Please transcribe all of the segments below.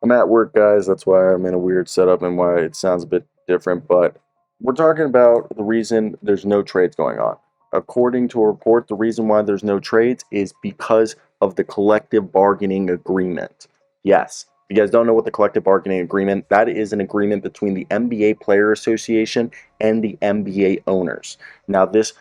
I'm at work, guys. That's why I'm in a weird setup and why it sounds a bit different. But we're talking about the reason there's no trades going on. According to a report, the reason why there's no trades is because of the collective bargaining agreement. Yes, if you guys don't know what the collective bargaining agreement, that is an agreement between the NBA Player Association and the NBA owners. Now, this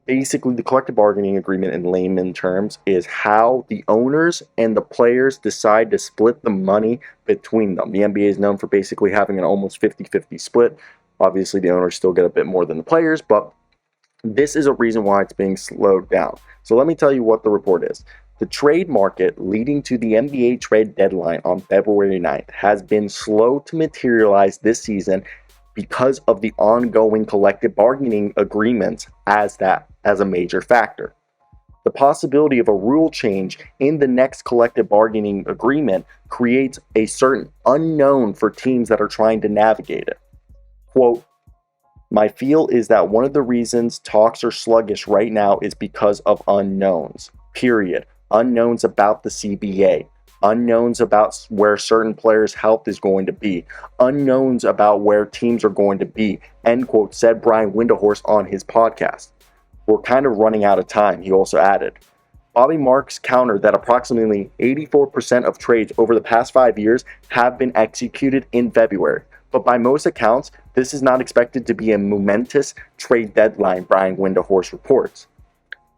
basically the collective bargaining agreement in layman terms is how the owners and the players decide to split the money between them. The NBA is known for basically having an almost 50-50 split. Obviously, the owners still get a bit more than the players, but this is a reason why it's being slowed down. So let me tell you what the report is. The trade market leading to the NBA trade deadline on February 9th has been slow to materialize this season because of the ongoing collective bargaining agreements as a major factor. The possibility of a rule change in the next collective bargaining agreement creates a certain unknown for teams that are trying to navigate it. Quote, my feel is that one of the reasons talks are sluggish right now is because of unknowns, period. Unknowns about the CBA, unknowns about where certain players' health is going to be, unknowns about where teams are going to be, end quote, said Brian Windhorst on his podcast. We're kind of running out of time, he also added. Bobby Marks countered that approximately 84% of trades over the past 5 years have been executed in February. But by most accounts, this is not expected to be a momentous trade deadline, Brian Windhorst reports.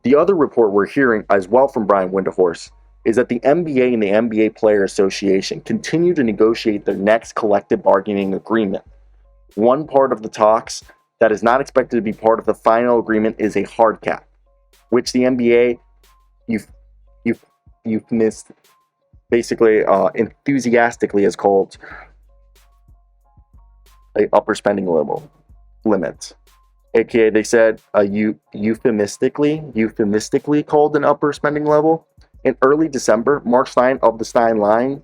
The other report we're hearing as well from Brian Windhorst is that the NBA and the NBA Player Association continue to negotiate their next collective bargaining agreement. One part of the talks that is not expected to be part of the final agreement is a hard cap, which the NBA euphemistically, enthusiastically has called a upper spending limit. AKA, they said euphemistically called an upper spending level. In early December, Mark Stein of the Stein Line,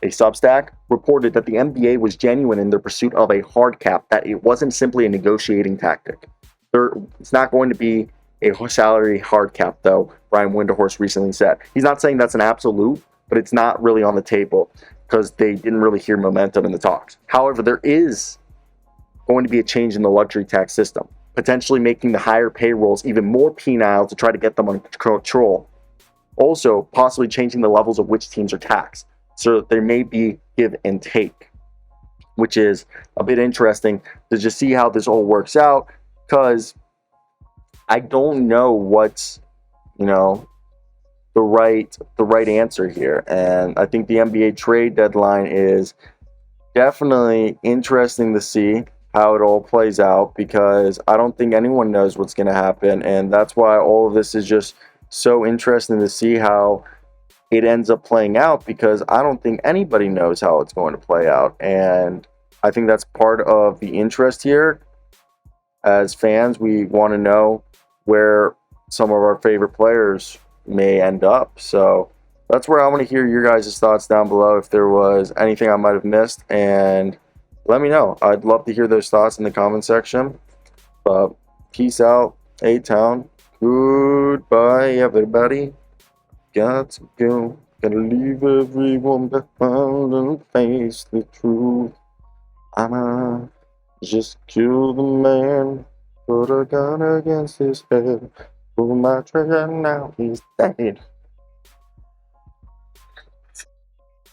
a Substack, reported that the NBA was genuine in their pursuit of a hard cap, that it wasn't simply a negotiating tactic. It's not going to be a salary hard cap, though, Brian Windhorst recently said. He's not saying that's an absolute, but it's not really on the table because they didn't really hear momentum in the talks. However, there is going to be a change in the luxury tax system, potentially making the higher payrolls even more penile to try to get them under control. Also, possibly changing the levels of which teams are taxed, so that there may be give and take, which is a bit interesting to just see how this all works out, because I don't know what's, the right answer here. And I think the NBA trade deadline is definitely interesting to see how it all plays out, because I don't think anyone knows what's going to happen, and that's why all of this is just so interesting to see how it ends up playing out, because I don't think anybody knows how it's going to play out. And I think that's part of the interest here. As fans, we want to know where some of our favorite players may end up. So that's where I want to hear your guys' thoughts down below, if there was anything I might have missed, and let me know. I'd love to hear those thoughts in the comment section. But peace out, A-Town. Goodbye, everybody. Got to go. Gotta leave everyone behind and face the truth. I'ma just kill the man. Put a gun against his head. Pull my trigger, now he's dead.